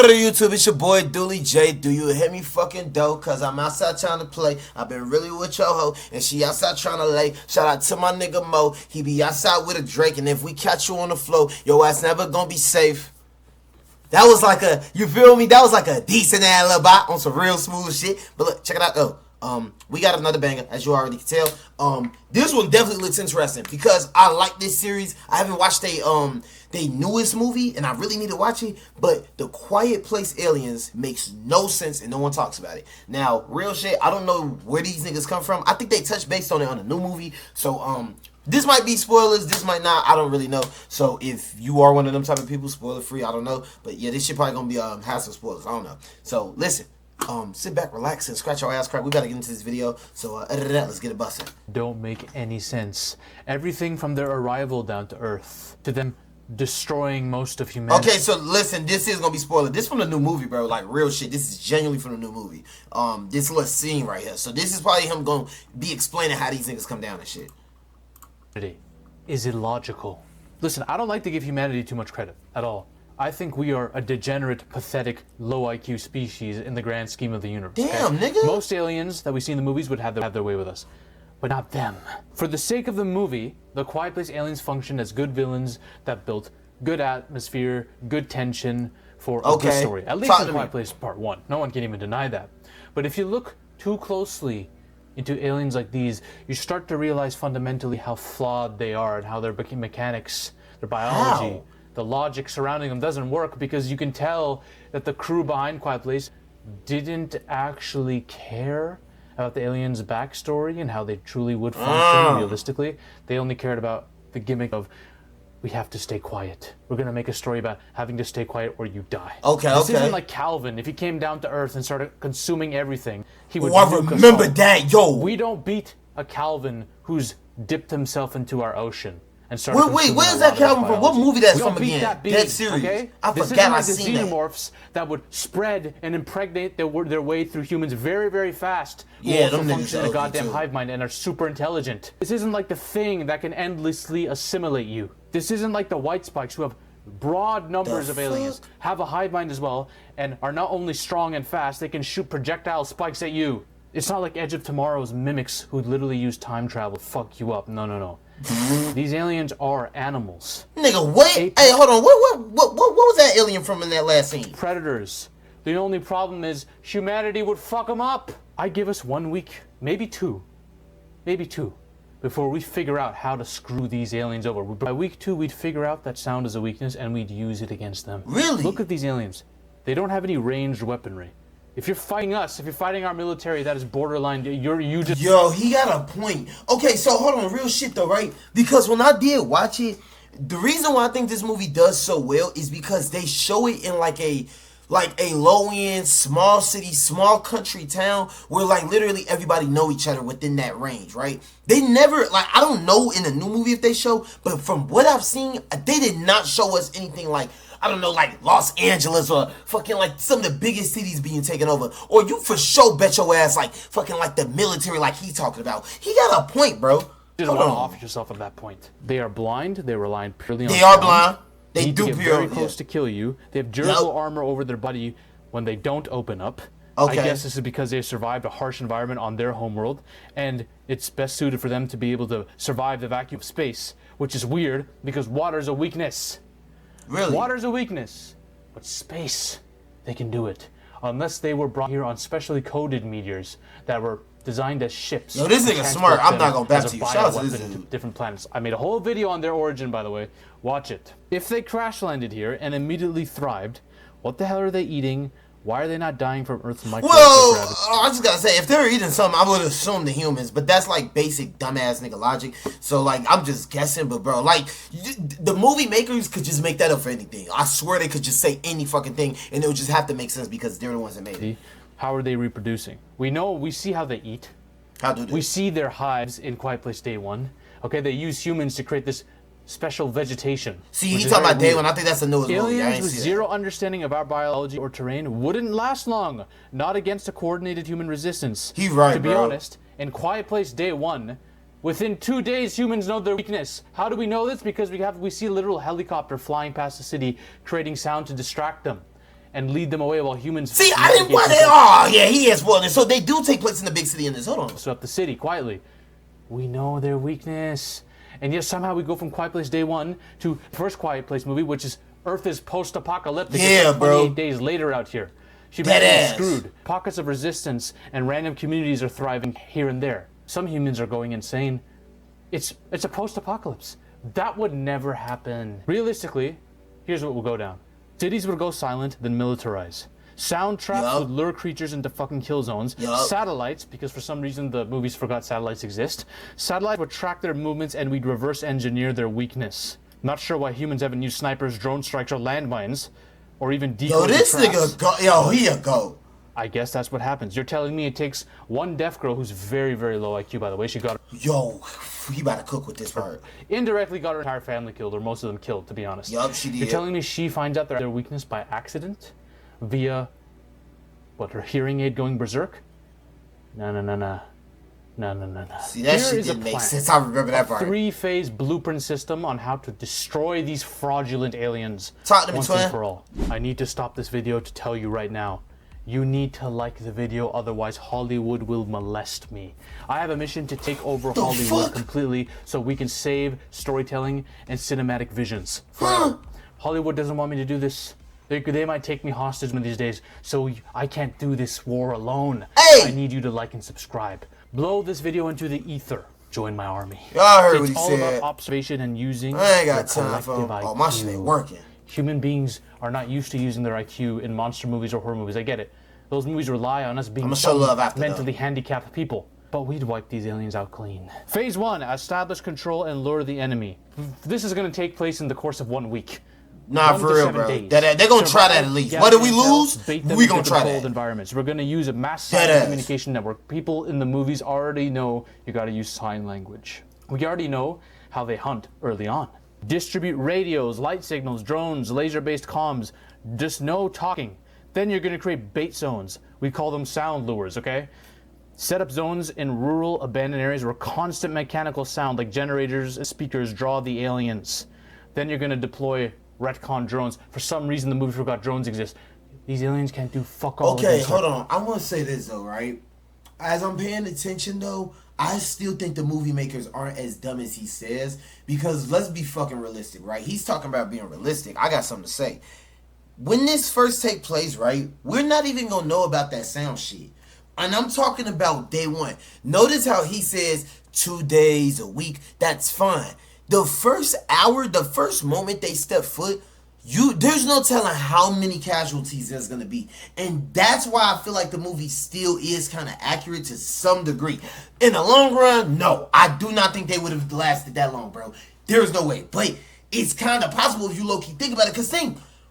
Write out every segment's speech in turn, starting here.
What up, YouTube? It's your boy Dooley J. Do you hear me fucking dope? Cause I'm outside trying to play. I've been really with your hoe, and she outside trying to lay. Shout out to my nigga Mo. He be outside with a Drake, and if we catch you on the floor, your ass never gonna be safe. That was like a, you feel me? That was like a decent ass little bot on some real smooth shit. But look, check it out though. We got another banger, as you already can tell. This one definitely looks interesting because I like this series. I haven't watched they newest movie, and I really need to watch it. But The Quiet Place Aliens makes no sense, and no one talks about it. Now, real shit, I don't know where these niggas come from. I think they touched based on it on a new movie. So, this might be spoilers, this might not, I don't really know. So if you are one of them type of people, spoiler free, I don't know. But yeah, this shit probably gonna be have some spoilers, I don't know. So listen, sit back, relax, and scratch your ass crack. We gotta get into this video. So other than that, let's get it busted. Don't make any sense. Everything from their arrival down to Earth to them destroying most of humanity. Okay, so listen, this is gonna be spoiler. This from the new movie, bro. Like real shit. This is genuinely from the new movie. This little scene right here. So this is probably him gonna be explaining how these niggas come down and shit. Is illogical. Listen, I don't like to give humanity too much credit at all. I think we are a degenerate, pathetic, low IQ species in the grand scheme of the universe. Damn, okay? nigga. Most aliens that we see in the movies would have their way with us, but not them. For the sake of the movie, the Quiet Place aliens function as good villains that built good atmosphere, good tension for a good story. At least in the Quiet Place Part 1. No one can even deny that. But if you look too closely into aliens like these, you start to realize fundamentally how flawed they are and how their mechanics, their biology, the logic surrounding them doesn't work, because you can tell that the crew behind Quiet Place didn't actually care about the aliens' backstory and how they truly would function realistically. They only cared about the gimmick of, we have to stay quiet. We're gonna make a story about having to stay quiet or you die. This isn't like Calvin. If he came down to Earth and started consuming everything, he would I remember that, yo. We don't beat a Calvin who's dipped himself into our ocean and started wait, where's that Calvin from? What movie that's from again? That series. Okay? I forgot I seen that. Xenomorphs that would spread and impregnate their way through humans very, very fast. Yeah, who them also function in a goddamn too. hive mind and are super intelligent. This isn't like the Thing that can endlessly assimilate you. This isn't like the White Spikes, who have broad numbers of aliens, have a hive mind as well, and are not only strong and fast, they can shoot projectile spikes at you. It's not like Edge of Tomorrow's mimics who literally use time travel to fuck you up. No. These aliens are animals. Nigga, wait. Hey, hold on. What was that alien from in that last scene? Predators. The only problem is humanity would fuck them up. I give us 1 week, maybe two, before we figure out how to screw these aliens over. By week 2, we'd figure out that sound is a weakness and we'd use it against them. Really? Look at these aliens. They don't have any ranged weaponry. If you're fighting us, if you're fighting our military, that is borderline. You just. Yo, he got a point. Okay, so hold on, real shit though, right? Because when I did watch it, the reason why I think this movie does so well is because they show it in like a low-end, small city, small country town where like literally everybody know each other within that range, right? They never, like, I don't know in the new movie if they show, but from what I've seen, they did not show us anything like, I don't know, like Los Angeles or fucking like some of the biggest cities being taken over. Or you for sure bet your ass like fucking like the military like he talking about. He got a point, bro. You don't want to offer yourself at that point. They are blind. They rely purely on They are blind. They do get very close to kill you. They have durable armor over their body when they don't open up. I guess this is because they survived a harsh environment on their homeworld, and it's best suited for them to be able to survive the vacuum of space, which is weird because water's a weakness. Really? Water's a weakness, but space, they can do it. Unless they were brought here on specially coded meteors that were designed as ships. Yo, this nigga smart. I'm not gonna back to you. Shout out to this dude. Different planets. I made a whole video on their origin, by the way. Watch it. If they crash landed here and immediately thrived, what the hell are they eating? Why are they not dying from Earth's microgravity? Well, I just gotta say, if they're eating something, I would assume the humans, but that's like basic dumbass nigga logic. So like, I'm just guessing, but bro, like, the movie makers could just make that up for anything. I swear they could just say any fucking thing, and it would just have to make sense because they're the ones that made it. How are they reproducing? We see how they eat. How do they? We see their hives in Quiet Place Day 1. Okay, they use humans to create this special vegetation. See, he talking about Day 1. I think that's the newest movie. Aliens with zero understanding of our biology or terrain wouldn't last long. Not against a coordinated human resistance. He right, To be honest, in Quiet Place Day 1, within 2 days, humans know their weakness. How do we know this? Because we see a literal helicopter flying past the city, creating sound to distract them. and lead them away while humans. See, I didn't want it. Oh, yeah, he is spoiling it. So they do take place in the big city in this. Hold on. So up the city quietly. We know their weakness. And yet somehow we go from Quiet Place Day 1 to first Quiet Place movie, which is Earth is post-apocalyptic. Yeah, it's like 28 days later out here. Humanity is screwed. Pockets of resistance and random communities are thriving here and there. Some humans are going insane. It's a post-apocalypse. That would never happen. Realistically, here's what will go down. Cities would go silent, then militarize. Sound traps would lure creatures into fucking kill zones. Satellites, because for some reason the movies forgot satellites exist. Satellites would track their movements and we'd reverse engineer their weakness. Not sure why humans haven't used snipers, drone strikes, or landmines, or even decoys. Yo, this nigga go. Yo, he a go. I guess that's what happens. You're telling me it takes one deaf girl who's very, very low IQ, by the way. She got... Yo, he about to cook with this part. Indirectly got her entire family killed, or most of them killed, to be honest. Yup, she did. You're telling me she finds out their weakness by accident? Via, what, her hearing aid going berserk? No. See, that shit didn't make sense. I remember that part. A 3-phase blueprint system on how to destroy these fraudulent aliens. Talk to me, once twin. and for all. I need to stop this video to tell you right now. You need to like the video, otherwise Hollywood will molest me. I have a mission to take over Hollywood completely so we can save storytelling and cinematic visions forever. Hollywood doesn't want me to do this. They might take me hostage one of these days, so I can't do this war alone. Hey! I need you to like and subscribe. Blow this video into the ether. Join my army. Y'all heard what he all said. about observation and using I ain't got your time for collective IQ. oh, my shit ain't working. Human beings are not used to using their IQ in monster movies or horror movies. I get it. Those movies rely on us being mentally handicapped people. But we'd wipe these aliens out clean. Phase 1, establish control and lure the enemy. This is going to take place in the course of 1 week. Nah, for real, bro. They're going to try that at least. What did we lose? We going to try that. Environments. We're going to use a mass silent communication network. People in the movies already know you got to use sign language. We already know how they hunt early on. Distribute radios, light signals, drones, laser-based comms. Just no talking. Then you're going to create bait zones. We call them sound lures, okay? Set up zones in rural, abandoned areas where constant mechanical sound like generators and speakers draw the aliens. Then you're going to deploy retcon drones. For some reason, the movie forgot drones exist. These aliens can't do fuck all. Okay, hold on. I want to say this, though, right? As I'm paying attention, though, I still think the movie makers aren't as dumb as he says. Because let's be fucking realistic, right? He's talking about being realistic. I got something to say. When this first take place, right, we're not even going to know about that sound shit. And I'm talking about day 1. Notice how he says 2 days, a week. That's fine. The first hour, the first moment they step foot, there's no telling how many casualties there's going to be. And that's why I feel like the movie still is kind of accurate to some degree. In the long run, no. I do not think they would have lasted that long, bro. There's no way. But it's kind of possible if you low-key think about it. Because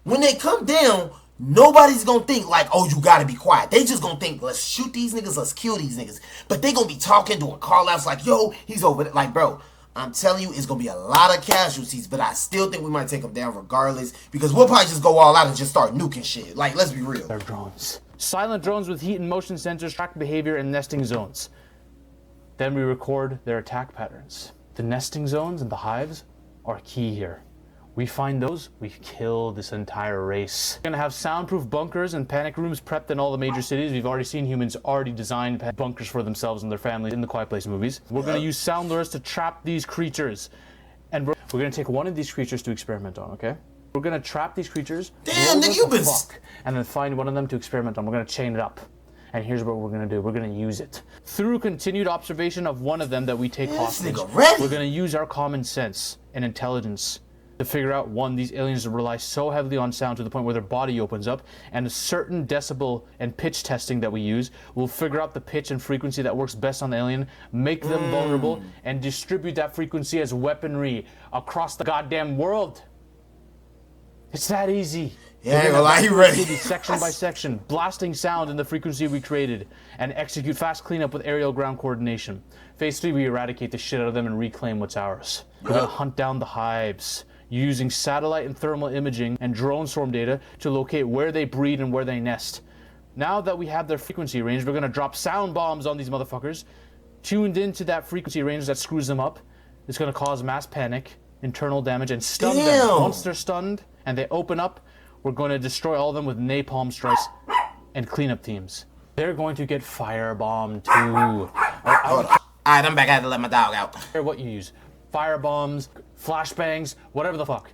when they come down, nobody's going to think like, oh, you got to be quiet. They just going to think, let's shoot these niggas, let's kill these niggas. But they going to be talking, doing call-outs like, yo, he's over there. Like, bro, I'm telling you, it's going to be a lot of casualties, but I still think we might take them down regardless because we'll probably just go all out and just start nuking shit. Like, let's be real. They're drones. Silent drones with heat and motion sensors track behavior in nesting zones. Then we record their attack patterns. The nesting zones and the hives are key here. We find those, we kill this entire race. We're gonna have soundproof bunkers and panic rooms prepped in all the major cities. We've already seen humans already design bunkers for themselves and their families in the Quiet Place movies. We're gonna use sound lures to trap these creatures. And we're gonna take one of these creatures to experiment on, okay? We're gonna trap these creatures, damn, nigga, you been and then find one of them to experiment on. We're gonna chain it up. And here's what we're gonna do. We're gonna use it. Through continued observation of one of them that we take hostage, we're gonna use our common sense and intelligence to figure out, one, these aliens rely so heavily on sound to the point where their body opens up, and a certain decibel and pitch testing that we use will figure out the pitch and frequency that works best on the alien, make them vulnerable, and distribute that frequency as weaponry across the goddamn world. It's that easy. Yeah, well, I ain't ready. Section by section, blasting sound in the frequency we created, and execute fast cleanup with aerial ground coordination. Phase 3, we eradicate the shit out of them and reclaim what's ours. We're gonna hunt down the hives, using satellite and thermal imaging and drone swarm data to locate where they breed and where they nest. Now that we have their frequency range, we're gonna drop sound bombs on these motherfuckers, tuned into that frequency range that screws them up. It's gonna cause mass panic, internal damage, and stun them. Once they're stunned and they open up, We're going to destroy all of them with napalm strikes and cleanup teams. They're going to get firebombed too. Alright, I'm back. I had to let my dog out. Care what you use. Firebombs, flashbangs, whatever the fuck.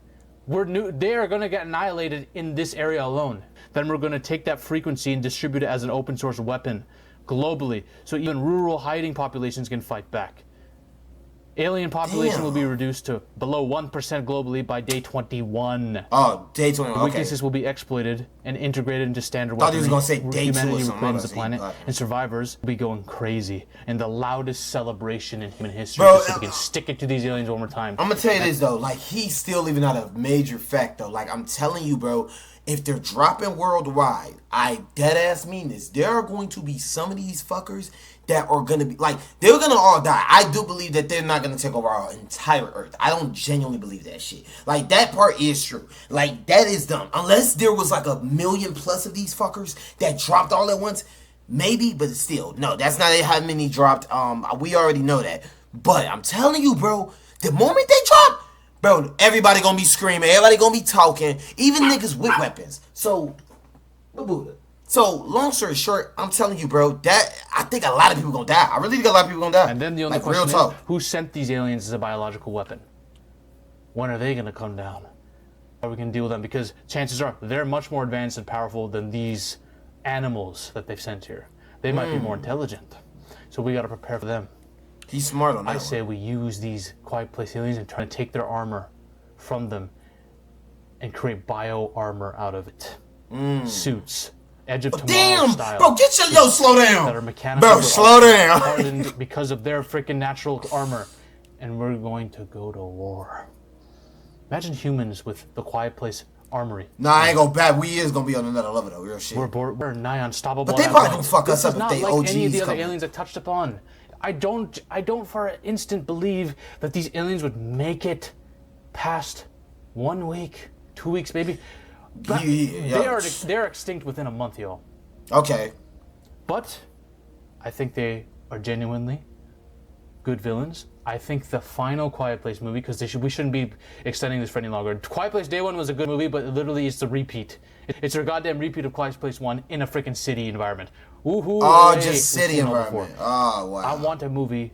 They are going to get annihilated in this area alone. Then we're going to take that frequency and distribute it as an open source weapon globally, so even rural hiding populations can fight back. Alien population will be reduced to below 1% globally by day 21. Oh, day 21, okay. Weaknesses will be exploited and integrated into standard Thought weaponry. he was going to say day 2 or Humanity something. reclaims the planet, and survivors will be going crazy. And the loudest celebration in human history, Bro, so we can stick it to these aliens one more time. I'm going to tell you this, though. Like, he's still leaving out a major fact, though. Like, I'm telling you, bro, if they're dropping worldwide, I deadass mean this. There are going to be some of these fuckers that are going to be, like, they're going to all die. I do believe that they're not going to take over our entire Earth. I don't genuinely believe that shit. Like, that part is true. Like, that is dumb. Unless there was, like, 1 million plus of these fuckers that dropped all at once, maybe, but still, no, that's not how many dropped. We already know that. But I'm telling you, bro, the moment they drop, bro, everybody gonna be screaming, everybody gonna be talking, even niggas with weapons. So, long story short, I'm telling you, bro, that I think a lot of people gonna die. I really think a lot of people gonna die. And then the only question is, who sent these aliens as a biological weapon? When are they gonna come down? How are we gonna deal with them? Because chances are they're much more advanced and powerful than these animals that they've sent here. They might be more intelligent, so we gotta prepare for them. He's smart on that. I say we use these quiet place aliens and try to take their armor from them and create bio armor out of it. Suits. Edge of Tomorrow style. Bro, get your slow down. That are mechanical. Bro, slow down. Hardened because of their freaking natural armor. And we're going to go to war. Imagine humans with the quiet place armory. Nah, I ain't gonna bad. We is gonna be on another level though. Real shit. We're nigh unstoppable. But they probably gonna fuck us up if they like OGs any of the other come. aliens I touched upon. I don't for an instant believe that these aliens would make it past 1 week, 2 weeks, maybe. They're extinct within a month, yo. Okay. But I think they are genuinely good villains. I think the final Quiet Place movie, because we shouldn't be extending this for any longer. Quiet Place Day 1 was a good movie, but literally it's the repeat. It's a goddamn repeat of Quiet Place 1 in a freaking city environment. Woohoo! Oh, just city environment. Oh, wow. I want a movie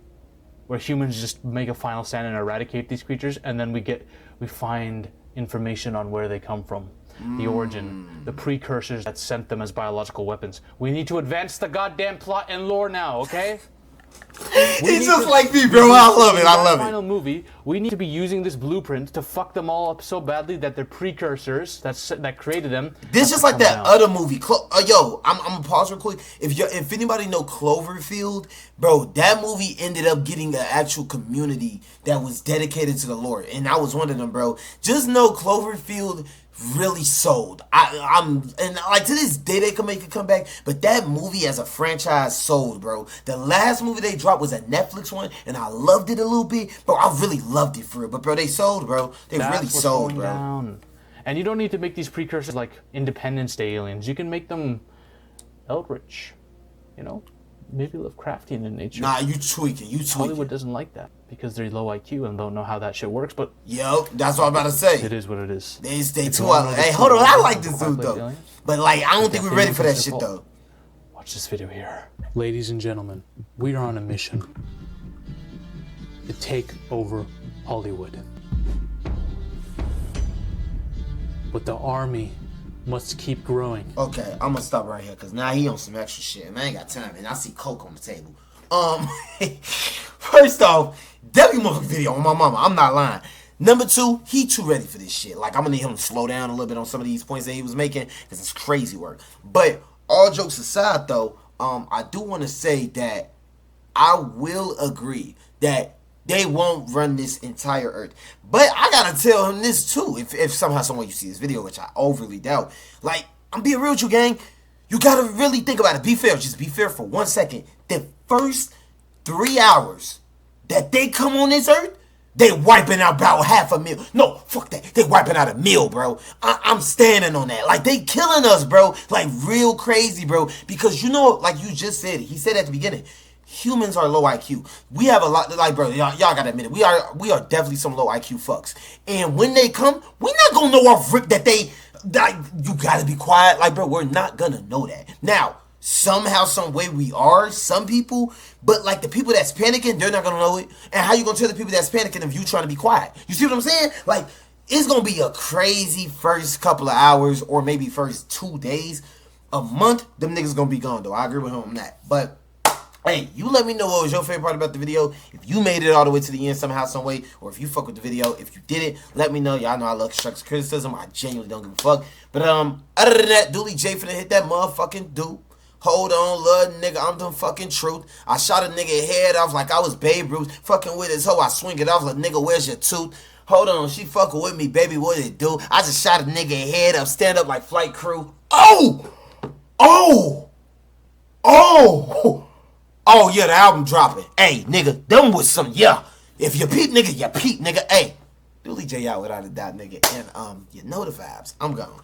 where humans just make a final stand and eradicate these creatures, and then we find information on where they come from. The origin, the precursors that sent them as biological weapons. We need to advance the goddamn plot and lore now, okay? He's just like me, bro. I love it. I love it. Final movie, we need to be using this blueprint to fuck them all up so badly that their precursors that created them. This is like that other movie. Yo, I'm gonna pause real quick. If anybody know Cloverfield, bro, that movie ended up getting an actual community that was dedicated to the lore, and I was one of them, bro. Just know Cloverfield really sold. I'm like to this day they can make a comeback, but that movie as a franchise sold, bro. The last movie they dropped was a Netflix one, and I loved it a little bit, bro. I really loved it for real. But bro, they sold, bro. That's really sold, bro. Down. And you don't need to make these precursors like Independence Day aliens. You can make them Eldritch, you know, maybe Lovecraftian in nature. Nah, you tweaking. Hollywood doesn't like that because they're low IQ and don't know how that shit works. But yo, that's what I'm about to say. It is what it is. They stay too out. Hey, hold on. I like this dude though, but like I don't think we're ready for that shit though. Watch this video here, ladies and gentlemen. We are on a mission to take over Hollywood, but the army must keep growing. Okay, I'm gonna stop right here because now he on some extra shit and I ain't got time and I see Coke on the table. First off, definitely motherfucking video on my mama. I'm not lying. Number two, he too ready for this shit. Like I'm gonna need him to slow down a little bit on some of these points that he was making because it's crazy work. But all jokes aside, though, I do want to say that I will agree that they won't run this entire Earth. But I gotta tell him this too. If somehow, some way you see this video, which I overly doubt. Like, I'm being real with you, gang. You gotta really think about it. Be fair. Just be fair for 1 second. The first 3 hours that they come on this Earth, they wiping out about 500,000. No, fuck that. They wiping out 1 million, bro. I'm standing on that. Like, they killing us, bro. Like, real crazy, bro. Because, you know, like you just said, he said at the beginning, humans are low IQ. We have a lot, like, bro, y'all gotta admit it. We are definitely some low IQ fucks. And when they come, we not gonna know off rip that they Like, you gotta be quiet. Like, bro, we're not gonna know that. Now, somehow, some way we are, some people, but like the people that's panicking, they're not gonna know it. And how you gonna tell the people that's panicking if you trying to be quiet? You see what I'm saying? Like, it's gonna be a crazy first couple of hours, or maybe first 2 days. A month, them niggas gonna be gone though. I agree with him on that. But hey, you let me know what was your favorite part about the video. If you made it all the way to the end somehow, some way, or if you fuck with the video. If you didn't, let me know. Y'all know I love constructive criticism. I genuinely don't give a fuck. But other than that, Dooley J finna hit that motherfucking dude. Hold on, love nigga, I'm the fucking truth. I shot a nigga head off like I was Babe Ruth. Fucking with his hoe, I swing it off like, nigga, where's your tooth? Hold on, she fucking with me, baby, what it do? I just shot a nigga head up, stand up like flight crew. Oh! Oh! Oh! Oh, yeah, the album dropping. Hey, nigga, them was some, yeah. If you peep, nigga, you peep, nigga. Hey, Dooley J out without a doubt, nigga. And, you know the vibes. I'm gone.